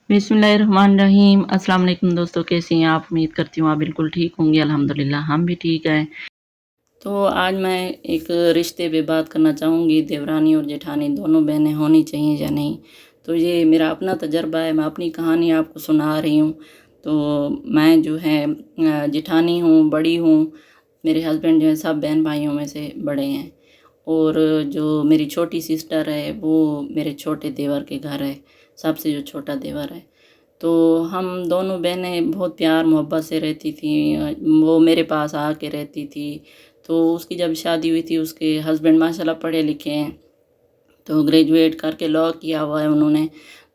बिस्मिल्लाहिर्रहमानिर्रहीम। अस्सलाम वालेकुम दोस्तों, कैसी हैं आप? उम्मीद करती हूँ आप बिल्कुल ठीक होंगे। अल्हम्दुलिल्लाह हम भी ठीक हैं। तो आज मैं एक रिश्ते पे बात करना चाहूँगी, देवरानी और जेठानी दोनों बहनें होनी चाहिए या नहीं। तो ये मेरा अपना तजर्बा है, मैं अपनी कहानी आपको सुना रही हूँ। तो मैं जो है जेठानी हूँ, बड़ी हूँ। मेरे हस्बैंड जो है सब बहन भाइयों में से बड़े हैं। और जो मेरी छोटी सिस्टर है वो मेरे छोटे देवर के घर है, सबसे जो छोटा देवर है। तो हम दोनों बहनें बहुत प्यार मोहब्बत से रहती थीं। वो मेरे पास आके रहती थी। तो उसकी जब शादी हुई थी, उसके हस्बैंड माशाल्लाह पढ़े लिखे हैं, तो ग्रेजुएट करके लॉ किया हुआ है उन्होंने।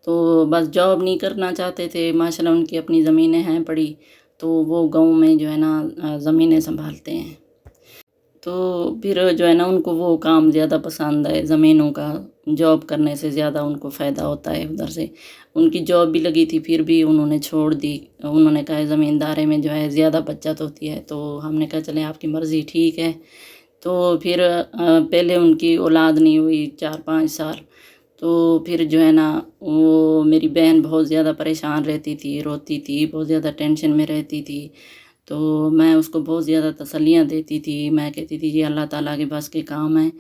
तो बस जॉब नहीं करना चाहते थे, माशाल्लाह उनकी अपनी ज़मीनें हैं पड़ी, तो वो गाँव में जो है ना ज़मीनें संभालते हैं। तो फिर जो है ना उनको वो काम ज़्यादा पसंद है, ज़मीनों का। जॉब करने से ज़्यादा उनको फ़ायदा होता है उधर से। उनकी जॉब भी लगी थी, फिर भी उन्होंने छोड़ दी। उन्होंने कहा ज़मींदारी में जो है ज़्यादा बचत होती है। तो हमने कहा चलें आपकी मर्ज़ी, ठीक है। तो फिर पहले उनकी औलाद नहीं हुई 4-5 साल। तो फिर जो है ना वो मेरी बहन बहुत ज़्यादा परेशान रहती थी, रोती थी, बहुत ज़्यादा टेंशन में रहती थी। तो मैं उसको बहुत ज़्यादा तसल्लियाँ देती थी। मैं कहती थी जी अल्लाह ताला के बस के काम है,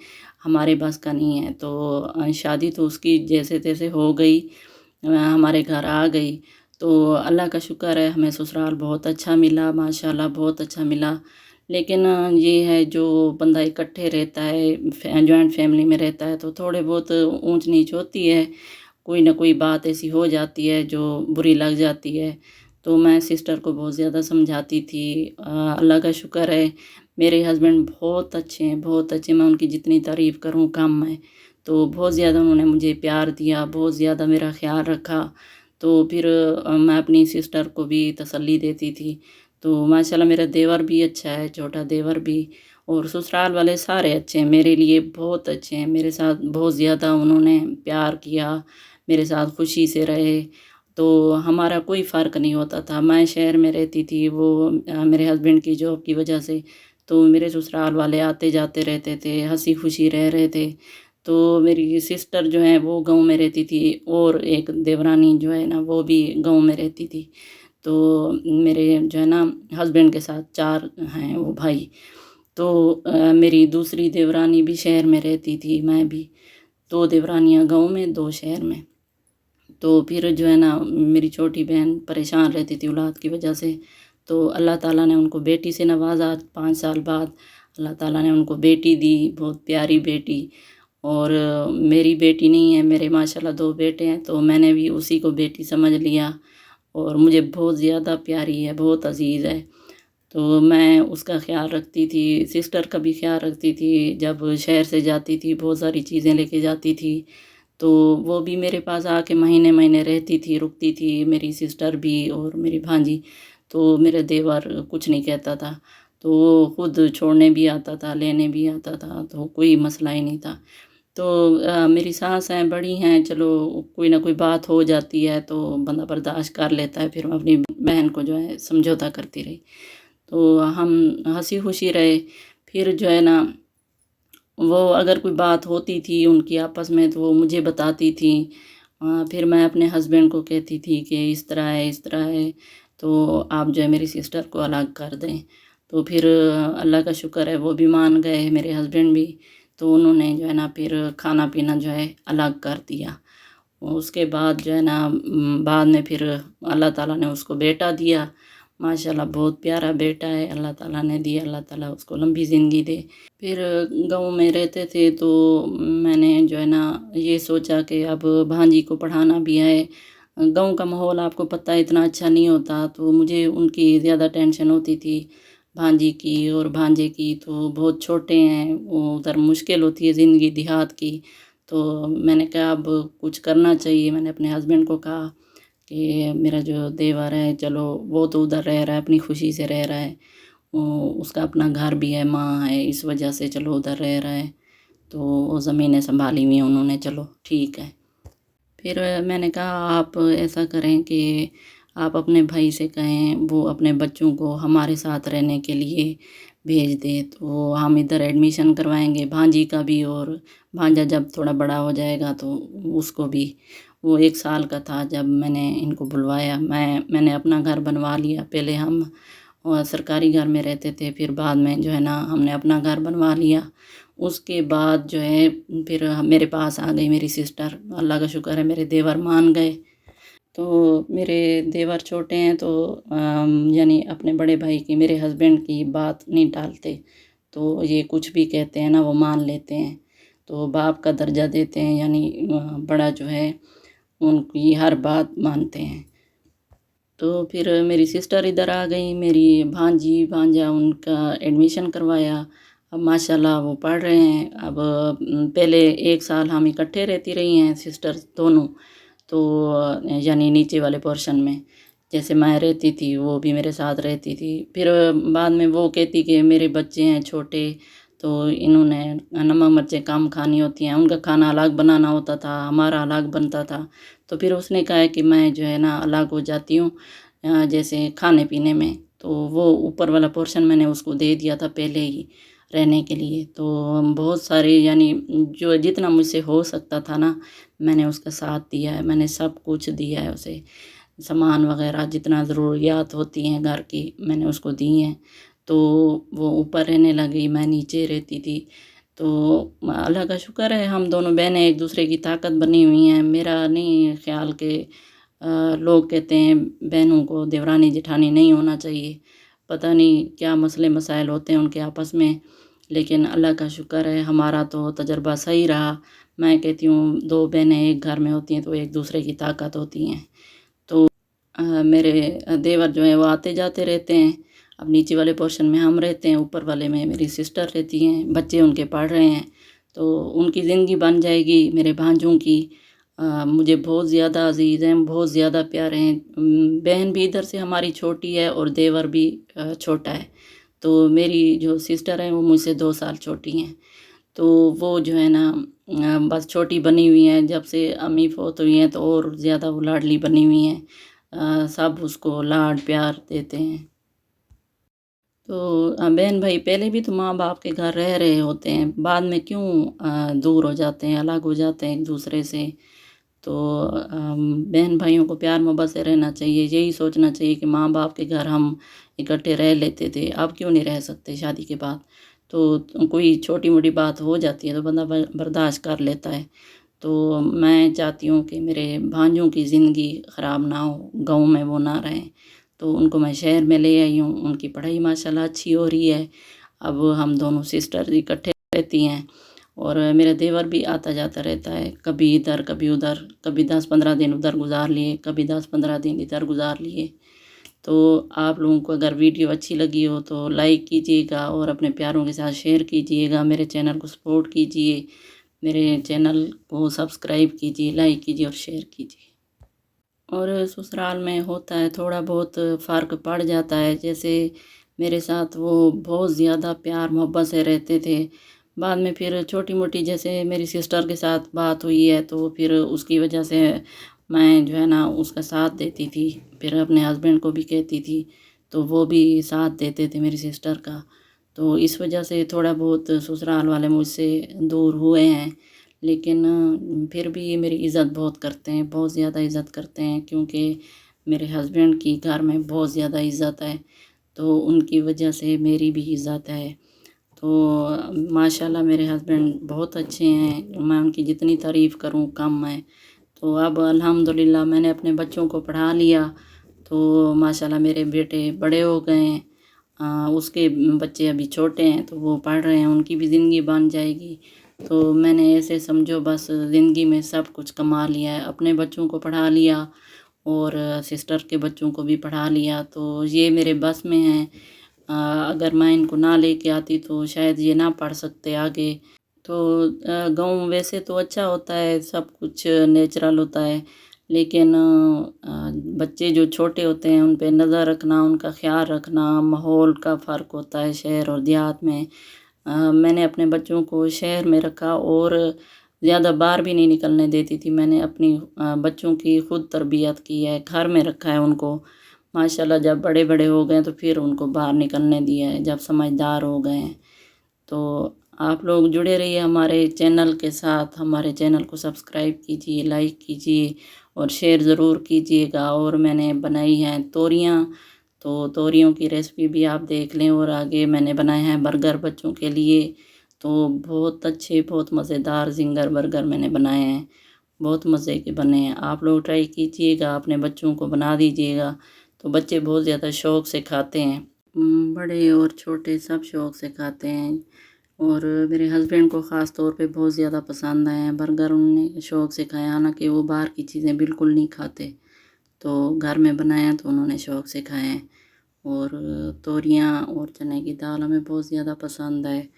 हमारे बस का नहीं है। तो शादी तो उसकी जैसे-तैसे हो गई, हमारे घर आ गई। तो अल्लाह का शुक्र है, हमें ससुराल बहुत अच्छा मिला, माशाल्लाह बहुत अच्छा मिला। लेकिन ये है जो बंदा इकट्ठे रहता है, जॉइंट फैमिली में रहता है, तो थोड़े बहुत ऊंच नीच होती है। कोई ना कोई बात ऐसी हो जाती है जो बुरी लग जाती है। तो मैं सिस्टर को बहुत ज़्यादा समझाती थी। अल्लाह का शुक्र है, मेरे हस्बैंड बहुत अच्छे हैं, बहुत अच्छे। मैं उनकी जितनी तारीफ़ करूँ कम है। तो बहुत ज़्यादा उन्होंने मुझे प्यार दिया, बहुत ज़्यादा मेरा ख़्याल रखा। तो फिर मैं अपनी सिस्टर को भी तसल्ली देती थी। तो माशाल्लाह मेरा देवर भी अच्छा है, छोटा देवर भी। और ससुराल वाले सारे अच्छे हैं, मेरे लिए बहुत अच्छे हैं। मेरे साथ बहुत ज़्यादा उन्होंने प्यार किया, मेरे साथ खुशी से रहे। तो हमारा कोई फ़र्क नहीं होता था। मैं शहर में रहती थी, वो मेरे हस्बैंड की जॉब की वजह से। तो मेरे ससुराल वाले आते जाते रहते थे, हँसी खुशी रह रहे थे। तो मेरी सिस्टर जो है वो गाँव में रहती थी, और एक देवरानी जो है ना वो भी गाँव में रहती थी। तो मेरे जो है ना हस्बैंड के साथ 4 हैं वो भाई। तो मेरी दूसरी देवरानी भी शहर में रहती थी, मैं भी। 2 देवरानियाँ गाँव में, 2 शहर में। तो फिर जो है ना मेरी छोटी बहन परेशान रहती थी औलाद की वजह से। तो अल्लाह ताला ने उनको बेटी से नवाज़ा। 5 साल बाद अल्लाह ताला ने उनको बेटी दी, बहुत प्यारी बेटी। और मेरी बेटी नहीं है, मेरे माशाल्लाह 2 बेटे हैं, तो मैंने भी उसी को बेटी समझ लिया। और मुझे बहुत ज़्यादा प्यारी है, बहुत अज़ीज़ है। तो मैं उसका ख़्याल रखती थी, सिस्टर का भी ख़्याल रखती थी। जब शहर से जाती थी, बहुत सारी चीज़ें लेके जाती थी। तो वो भी मेरे पास आके महीने-महीने रहती थी, रुकती थी, मेरी सिस्टर भी और मेरी भांजी। तो मेरा देवर कुछ नहीं कहता था। तो वो खुद छोड़ने भी आता था, लेने भी आता था, तो कोई मसला ही नहीं था। तो मेरी सास हैं, बड़ी हैं, चलो कोई ना कोई बात हो जाती है तो बंदा बर्दाश्त कर लेता है। फिर मैं अपनी बहन को जो है समझौता करती रही। तो हम हँसी-खुशी रहे। फिर जो है ना वो अगर कोई बात होती थी उनकी आपस में तो वो मुझे बताती थी। फिर मैं अपने हस्बैंड को कहती थी कि इस तरह है, इस तरह है, तो आप जो है मेरी सिस्टर को अलग कर दें। तो फिर अल्लाह का शुक्र है वो भी मान गए, मेरे हस्बैंड भी। तो उन्होंने जो है ना फिर खाना-पीना जो है अलग कर दिया। उसके बाद जो है ना बाद में फिर अल्लाह ताला ने उसको बेटा दिया। माशाल्लाह बहुत प्यारा बेटा है अल्लाह ताला ने दिया, अल्लाह ताला उसको लंबी ज़िंदगी दे। फिर गाँव में रहते थे तो मैंने जो है ना ये सोचा कि अब भांजी को पढ़ाना भी है। गाँव का माहौल आपको पता है इतना अच्छा नहीं होता, तो मुझे उनकी ज़्यादा टेंशन होती थी, भांजी की और भांजे की। तो बहुत छोटे हैं, वो उधर मुश्किल होती है ज़िंदगी देहात की। तो मैंने कहा अब कुछ करना चाहिए। मैंने अपने हस्बैंड को कहा कि मेरा जो देवर है, चलो वो तो उधर रह रहा है, अपनी खुशी से रह रहा है। उसका अपना घर भी है, माँ है, इस वजह से चलो उधर रह रहा है। तो वो ज़मीनें संभाली हुई हैं उन्होंने, चलो ठीक है। फिर मैंने कहा आप ऐसा करें कि आप अपने भाई से कहें वो अपने बच्चों को हमारे साथ रहने के लिए भेज दे, तो हम इधर एडमिशन करवाएंगे भांजी का भी, और भांजा जब थोड़ा बड़ा हो जाएगा तो उसको भी। وہ 1 سال کا تھا جب میں نے ان کو بلوایا۔ میں نے اپنا گھر بنوا لیا۔ پہلے ہم سرکاری گھر میں رہتے تھے، پھر بعد میں جو ہے نا ہم نے اپنا گھر بنوا لیا۔ اس کے بعد جو ہے پھر میرے پاس آ گئی میری سسٹر۔ اللہ کا شکر ہے میرے دیور مان گئے۔ تو میرے دیور چھوٹے ہیں تو یعنی اپنے بڑے بھائی کی، میرے ہسبینڈ کی بات نہیں ٹالتے، تو یہ کچھ بھی کہتے ہیں نا وہ مان لیتے ہیں، تو باپ کا درجہ دیتے ہیں، یعنی بڑا جو ہے ان کی ہر بات مانتے ہیں۔ تو پھر میری سسٹر ادھر آ گئی، میری بھانجی بھانجا، ان کا ایڈمیشن کروایا۔ اب ماشاءاللہ وہ پڑھ رہے ہیں۔ اب پہلے 1 سال ہم اکٹھے رہتی رہی ہیں سسٹر دونوں، تو یعنی نیچے والے پورشن میں جیسے میں رہتی تھی وہ بھی میرے ساتھ رہتی تھی۔ پھر بعد میں وہ کہتی کہ میرے بچے ہیں چھوٹے، تو انہوں نے نمک مرچیں کم کھانی ہوتی ہیں، ان کا کھانا الگ بنانا ہوتا تھا، ہمارا الگ بنتا تھا۔ تو پھر اس نے کہا کہ میں جو ہے نا الگ ہو جاتی ہوں جیسے کھانے پینے میں۔ تو وہ اوپر والا پورشن میں نے اس کو دے دیا تھا پہلے ہی رہنے کے لیے۔ تو بہت سارے یعنی جو جتنا مجھ سے ہو سکتا تھا نا میں نے اس کا ساتھ دیا ہے، میں نے سب کچھ دیا ہے اسے، سامان وغیرہ جتنا ضروریات ہوتی ہیں گھر کی میں نے اس کو دی ہیں۔ تو وہ اوپر رہنے لگی، میں نیچے رہتی تھی۔ تو اللہ کا شکر ہے ہم دونوں بہنیں ایک دوسرے کی طاقت بنی ہوئی ہیں۔ میرا نہیں خیال کہ لوگ کہتے ہیں بہنوں کو دیورانی جٹھانی نہیں ہونا چاہیے، پتہ نہیں کیا مسئلے مسائل ہوتے ہیں ان کے آپس میں، لیکن اللہ کا شکر ہے ہمارا تو تجربہ صحیح رہا۔ میں کہتی ہوں 2 بہنیں ایک گھر میں ہوتی ہیں تو ایک دوسرے کی طاقت ہوتی ہیں۔ تو میرے دیور جو ہیں وہ آتے جاتے رہتے ہیں۔ اب نیچے والے پورشن میں ہم رہتے ہیں، اوپر والے میں میری سسٹر رہتی ہیں، بچے ان کے پڑھ رہے ہیں، تو ان کی زندگی بن جائے گی۔ میرے بھانجوں کی مجھے بہت زیادہ عزیز ہیں، بہت زیادہ پیارے ہیں۔ بہن بھی ادھر سے ہماری چھوٹی ہے اور دیور بھی چھوٹا ہے۔ تو میری جو سسٹر ہیں وہ مجھ سے 2 سال چھوٹی ہیں۔ تو وہ جو ہے نا بس چھوٹی بنی ہوئی ہیں، جب سے امی فوت ہوئی ہیں تو اور زیادہ وہ لاڈلی بنی ہوئی ہیں، سب اس کو لاڈ پیار دیتے ہیں۔ تو بہن بھائی پہلے بھی تو ماں باپ کے گھر رہ رہے ہوتے ہیں، بعد میں کیوں دور ہو جاتے ہیں، الگ ہو جاتے ہیں ایک دوسرے سے؟ تو بہن بھائیوں کو پیار محبت سے رہنا چاہیے، یہی سوچنا چاہیے کہ ماں باپ کے گھر ہم اکٹھے رہ لیتے تھے، اب کیوں نہیں رہ سکتے شادی کے بعد؟ تو کوئی چھوٹی موٹی بات ہو جاتی ہے تو بندہ برداشت کر لیتا ہے۔ تو میں چاہتی ہوں کہ میرے بھانجوں کی زندگی خراب نہ ہو، گاؤں میں وہ نہ رہیں، تو ان کو میں شہر میں لے آئی ہوں۔ ان کی پڑھائی ماشاءاللہ اچھی ہو رہی ہے۔ اب ہم دونوں سسٹر اکٹھے رہتی ہیں، اور میرا دیور بھی آتا جاتا رہتا ہے، کبھی ادھر کبھی ادھر، کبھی 10-15 دن ادھر گزار لیے، کبھی 10-15 دن ادھر گزار لیے۔ تو آپ لوگوں کو اگر ویڈیو اچھی لگی ہو تو لائک کیجیے گا اور اپنے پیاروں کے ساتھ شیئر کیجیے گا، میرے چینل کو سپورٹ کیجیے، میرے چینل کو سبسکرائب کیجیے، لائک کیجیے اور شیئر کیجیے۔ اور سسرال میں ہوتا ہے تھوڑا بہت فرق پڑ جاتا ہے، جیسے میرے ساتھ وہ بہت زیادہ پیار محبت سے رہتے تھے، بعد میں پھر چھوٹی موٹی جیسے میری سسٹر کے ساتھ بات ہوئی ہے تو پھر اس کی وجہ سے میں جو ہے نا اس کا ساتھ دیتی تھی، پھر اپنے ہسبینڈ کو بھی کہتی تھی تو وہ بھی ساتھ دیتے تھے میری سسٹر کا۔ تو اس وجہ سے تھوڑا بہت سسرال والے مجھ سے دور ہوئے ہیں، لیکن پھر بھی میری عزت بہت کرتے ہیں، بہت زیادہ عزت کرتے ہیں، کیونکہ میرے ہسبینڈ کی گھر میں بہت زیادہ عزت ہے، تو ان کی وجہ سے میری بھی عزت ہے۔ تو ماشاءاللہ میرے ہسبینڈ بہت اچھے ہیں، میں ان کی جتنی تعریف کروں کم ہے۔ تو اب الحمدللہ میں نے اپنے بچوں کو پڑھا لیا، تو ماشاءاللہ میرے بیٹے بڑے ہو گئے ہیں، اس کے بچے ابھی چھوٹے ہیں تو وہ پڑھ رہے ہیں، ان کی بھی زندگی بن جائے گی۔ تو میں نے ایسے سمجھو بس زندگی میں سب کچھ کما لیا ہے، اپنے بچوں کو پڑھا لیا اور سسٹر کے بچوں کو بھی پڑھا لیا، تو یہ میرے بس میں ہیں۔ اگر میں ان کو نہ لے کے آتی تو شاید یہ نہ پڑھ سکتے آگے۔ تو گاؤں ویسے تو اچھا ہوتا ہے، سب کچھ نیچرل ہوتا ہے، لیکن بچے جو چھوٹے ہوتے ہیں ان پہ نظر رکھنا، ان کا خیال رکھنا، ماحول کا فرق ہوتا ہے شہر اور دیہات میں۔ میں نے اپنے بچوں کو شہر میں رکھا اور زیادہ باہر بھی نہیں نکلنے دیتی تھی، میں نے اپنی بچوں کی خود تربیت کی ہے، گھر میں رکھا ہے ان کو۔ ماشاءاللہ جب بڑے بڑے ہو گئے تو پھر ان کو باہر نکلنے دیا ہے، جب سمجھدار ہو گئے ہیں۔ تو आप लोग जुड़े रहिए हमारे चैनल के साथ, हमारे चैनल को सब्सक्राइब कीजिए, लाइक कीजिए और शेयर ज़रूर कीजिएगा। और मैंने बनाई हैं तोरियां, तो तोरियों की रेसिपी भी आप देख लें। और आगे मैंने बनाए हैं बर्गर बच्चों के लिए, तो बहुत अच्छे, बहुत मज़ेदार जिंगर बर्गर मैंने बनाए हैं, बहुत मज़े के बने हैं। आप लोग ट्राई कीजिएगा, अपने बच्चों को बना दीजिएगा, तो बच्चे बहुत ज़्यादा शौक़ से खाते हैं। बड़े और छोटे सब शौक़ से खाते हैं। और मेरे हस्बैंड को ख़ास तौर पे बहुत ज़्यादा पसंद आए हैं बर्गर, उन्होंने शौक़ से खाया, हालांकि वो बाहर की चीज़ें बिल्कुल नहीं खाते, तो घर में बनाया तो उन्होंने शौक़ से खाए हैं। और तोरियां और चने की दाल हमें बहुत ज़्यादा पसंद है।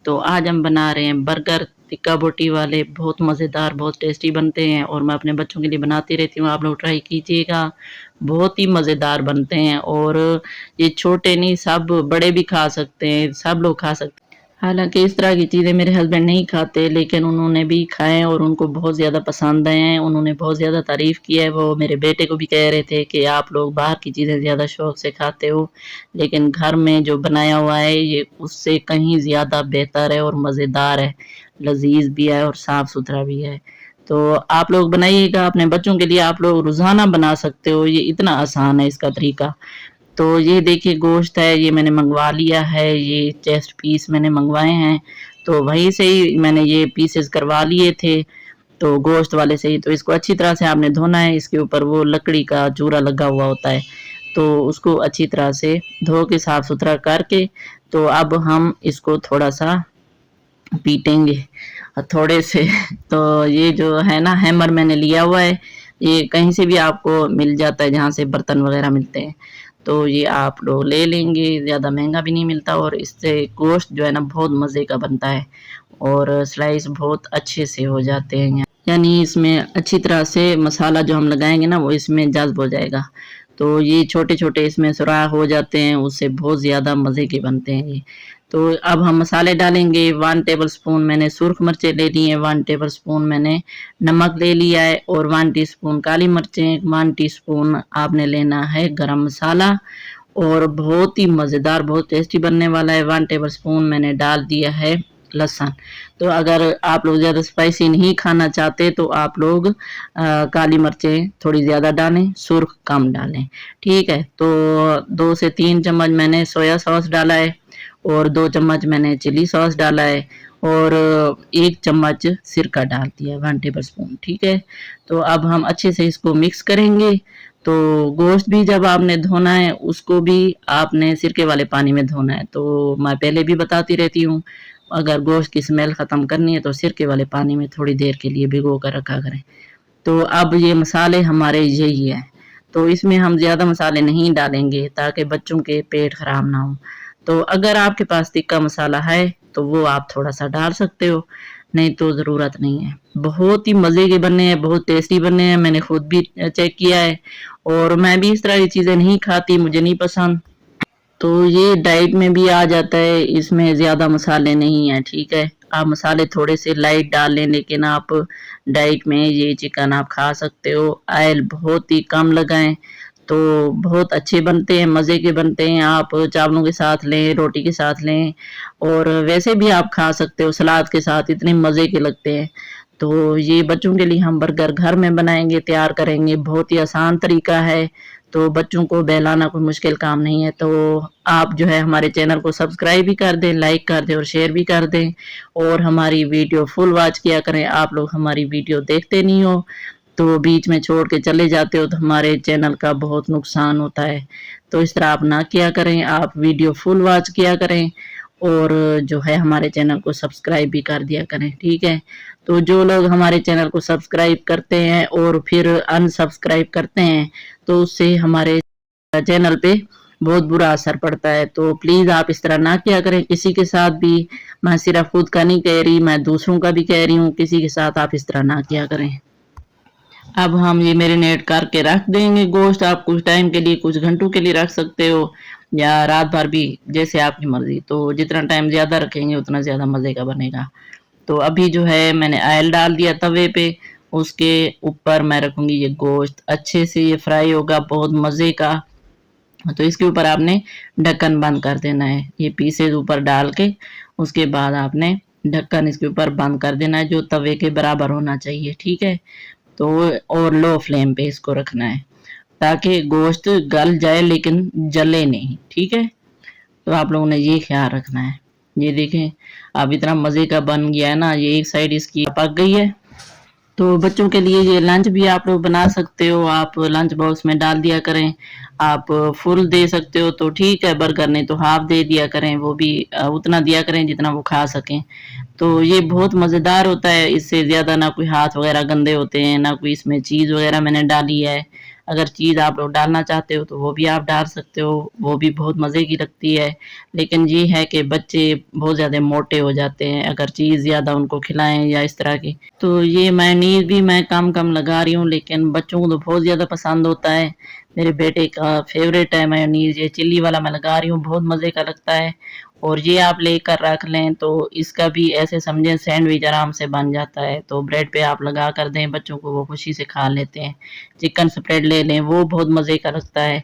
तो आज हम बना रहे हैं बर्गर टिक्का बोटी वाले, बहुत मज़ेदार, बहुत टेस्टी बनते हैं और मैं अपने बच्चों के लिए बनाती रहती हूँ। आप लोग ट्राई कीजिएगा, बहुत ही मज़ेदार बनते हैं। और ये छोटे नहीं, सब बड़े भी खा सकते हैं, सब लोग खा सकते हैं। हालांकि इस तरह की चीज़ें मेरे हस्बैंड नहीं खाते, लेकिन उन्होंने भी खाए और उनको बहुत ज़्यादा पसंद आए हैं। उन्होंने बहुत ज़्यादा तारीफ़ की है। वो मेरे बेटे को भी कह रहे थे कि आप लोग बाहर की चीज़ें ज़्यादा शौक़ से खाते हो, लेकिन घर में जो बनाया हुआ है ये उससे कहीं ज़्यादा बेहतर है और मज़ेदार है, लजीज भी है और साफ़ सुथरा भी है। तो आप लोग बनाइएगा अपने बच्चों के लिए, आप लोग रोज़ाना बना सकते हो, ये इतना आसान है इसका तरीका। तो ये देखिए गोश्त है, ये मैंने मंगवा लिया है, ये चेस्ट पीस मैंने मंगवाए हैं, तो वहीं से ही मैंने ये पीसेस करवा लिए थे, तो गोश्त वाले से ही। तो इसको अच्छी तरह से आपने धोना है, इसके ऊपर वो लकड़ी का चूरा लगा हुआ होता है, तो उसको अच्छी तरह से धो के साफ सुथरा करके, तो अब हम इसको थोड़ा सा पीटेंगे थोड़े से। तो ये जो है ना हैमर मैंने लिया हुआ है, ये कहीं से भी आपको मिल जाता है, जहाँ से बर्तन वगैरह मिलते हैं, तो ये आप लोग ले लेंगे, ज़्यादा महंगा भी नहीं मिलता। और इससे गोश्त जो है ना बहुत मज़े का बनता है और स्लाइस बहुत अच्छे से हो जाते हैं, यानी इसमें अच्छी तरह से मसाला जो हम लगाएंगे ना वो इसमें जज्ब हो जाएगा। तो ये छोटे छोटे इसमें सुराख हो जाते हैं, उससे बहुत ज़्यादा मज़े के बनते हैं ये। तो अब हम मसाले डालेंगे। 1 टेबल स्पून मैंने सुर्ख मिर्चें ले ली हैं, 1 टेबल स्पून मैंने नमक ले लिया है और 1 टीस्पून काली मिर्चें, 1 टीस्पून आपने लेना है गरम मसाला। और बहुत ही मज़ेदार, बहुत टेस्टी बनने वाला है। 1 टेबल स्पून मैंने डाल दिया है लहसुन। तो अगर आप लोग ज़्यादा स्पाइसी नहीं खाना चाहते तो आप लोग काली मिर्चें थोड़ी ज़्यादा डालें, सुर्ख कम डालें, ठीक है। तो 2 से 3 चम्मच मैंने सोया सॉस डाला है और 2 चम्मच मैंने चिली सॉस डाला है और 1 चम्मच सिरका डाल दिया, 1 टेबल स्पून, ठीक है। तो अब हम अच्छे से इसको मिक्स करेंगे। तो गोश्त भी जब आपने धोना है उसको भी आपने सिरके वाले पानी में धोना है, तो मैं पहले भी बताती रहती हूँ, अगर गोश्त की स्मेल ख़त्म करनी है तो सिरके वाले पानी में थोड़ी देर के लिए भिगो कर रखा करें। तो अब ये मसाले हमारे यही है, तो इसमें हम ज़्यादा मसाले नहीं डालेंगे ताकि बच्चों के पेट ख़राब ना हो। तो अगर आपके पास तिक्का मसाला है तो वो आप थोड़ा सा डाल सकते हो, नहीं तो ज़रूरत नहीं है। बहुत ही मज़े के बने हैं, बहुत टेस्टी बने हैं, मैंने खुद भी चेक किया है। और मैं भी इस तरह की चीज़ें नहीं खाती, मुझे नहीं पसंद, तो ये डाइट में भी आ जाता है, इसमें ज़्यादा मसाले नहीं है, ठीक है। आप मसाले थोड़े से लाइट डाल लें, लेकिन आप डाइट में ये चिकन आप खा सकते हो। ऑयल बहुत ही कम लगाएं, तो बहुत अच्छे बनते हैं, मज़े के बनते हैं। आप चावलों के साथ लें, रोटी के साथ लें, और वैसे भी आप खा सकते हो सलाद के साथ, इतने मज़े के लगते हैं। तो ये बच्चों के लिए हम बर्गर घर में बनाएंगे, तैयार करेंगे, बहुत ही आसान तरीका है, तो बच्चों को बहलाना कोई मुश्किल काम नहीं है। तो आप जो है हमारे चैनल को सब्सक्राइब भी कर दें, लाइक कर दें और शेयर भी कर दें, और हमारी वीडियो फुल वॉच किया करें। आप लोग हमारी वीडियो देखते नहीं हो तो बीच में छोड़ के चले जाते हो, तो हमारे चैनल का बहुत नुकसान होता है। तो इस तरह आप ना किया करें, आप वीडियो फुल वॉच किया करें और जो है हमारे चैनल को सब्सक्राइब भी कर दिया करें, ठीक है। तो जो लोग हमारे चैनल को सब्सक्राइब करते हैं और फिर अनसब्सक्राइब करते हैं, तो उससे हमारे चैनल पे बहुत बुरा असर पड़ता है। तो प्लीज़ आप इस तरह ना किया करें किसी के साथ भी। मैं सिर्फ खुद का नहीं कह रही, मैं दूसरों का भी कह रही हूँ, किसी के साथ आप इस तरह ना किया करें। अब हम ये मैरिनेट करके रख देंगे गोश्त। आप कुछ टाइम के लिए, कुछ घंटों के लिए रख सकते हो या रात भर भी, जैसे आपकी मर्जी। तो जितना टाइम ज्यादा रखेंगे उतना ज्यादा मजे का बनेगा। तो अभी जो है मैंने ऑयल डाल दिया तवे पे, उसके ऊपर मैं रखूंगी ये गोश्त, अच्छे से ये फ्राई होगा बहुत मजे का। तो इसके ऊपर आपने ढक्कन बंद कर देना है, ये पीसेज ऊपर डाल के उसके बाद आपने ढक्कन इसके ऊपर बंद कर देना है, जो तवे के बराबर होना चाहिए, ठीक है। तो और लो फ्लेम पे इसको रखना है ताकि गोश्त गल जाए लेकिन जले नहीं, ठीक है। तो आप लोगों ने ये ख्याल रखना है। ये देखें अब इतना मजे का बन गया है ना, ये एक साइड इसकी पक गई है। तो बच्चों के लिए ये लंच भी आप लोग बना सकते हो, आप लंच बॉक्स में डाल दिया करें। आप फुल दे सकते हो तो ठीक है, बर्गर नहीं तो हाफ दे दिया करें, वो भी उतना दिया करें जितना वो खा सकें। तो ये बहुत मज़ेदार होता है, इससे ज़्यादा ना कोई हाथ वगैरह गंदे होते हैं, ना कोई इसमें चीज़ वगैरह मैंने डाली है। अगर चीज़ आप लोग डालना चाहते हो तो वो भी आप डाल सकते हो, वो भी बहुत मज़े की लगती है। लेकिन ये है कि बच्चे बहुत ज़्यादा मोटे हो जाते हैं अगर चीज़ ज़्यादा उनको खिलाएं या इस तरह की। तो ये मेयोनीज भी मैं कम कम लगा रही हूँ, लेकिन बच्चों को तो बहुत ज़्यादा पसंद होता है। मेरे बेटे का फेवरेट है मेयोनीज, ये चिल्ली वाला मैं लगा रही हूँ, बहुत मज़े का लगता है। और ये आप लेकर रख लें तो इसका भी ऐसे समझें सैंडविच आराम से बन जाता है। तो ब्रेड पे आप लगा कर दें बच्चों को, वो खुशी से खा लेते हैं। चिकन स्प्रेड ले लें, वो बहुत मज़े का लगता है।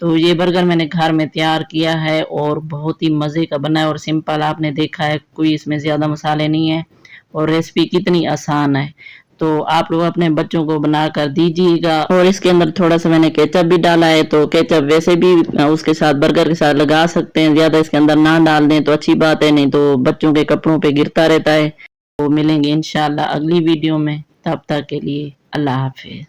तो ये बर्गर मैंने घर में तैयार किया है और बहुत ही मज़े का बना है और सिंपल, आपने देखा है कोई इसमें ज़्यादा मसाले नहीं है और रेसिपी कितनी आसान है। तो आप लोग अपने बच्चों को बना कर दीजिएगा। और इसके अंदर थोड़ा सा मैंने केचप भी डाला है, तो केचप वैसे भी उसके साथ बर्गर के साथ लगा सकते हैं, ज्यादा इसके अंदर ना डाल दें तो अच्छी बात है, नहीं तो बच्चों के कपड़ों पे गिरता रहता है। तो मिलेंगे इंशाल्लाह अगली वीडियो में, तब तक के लिए अल्लाह हाफिज।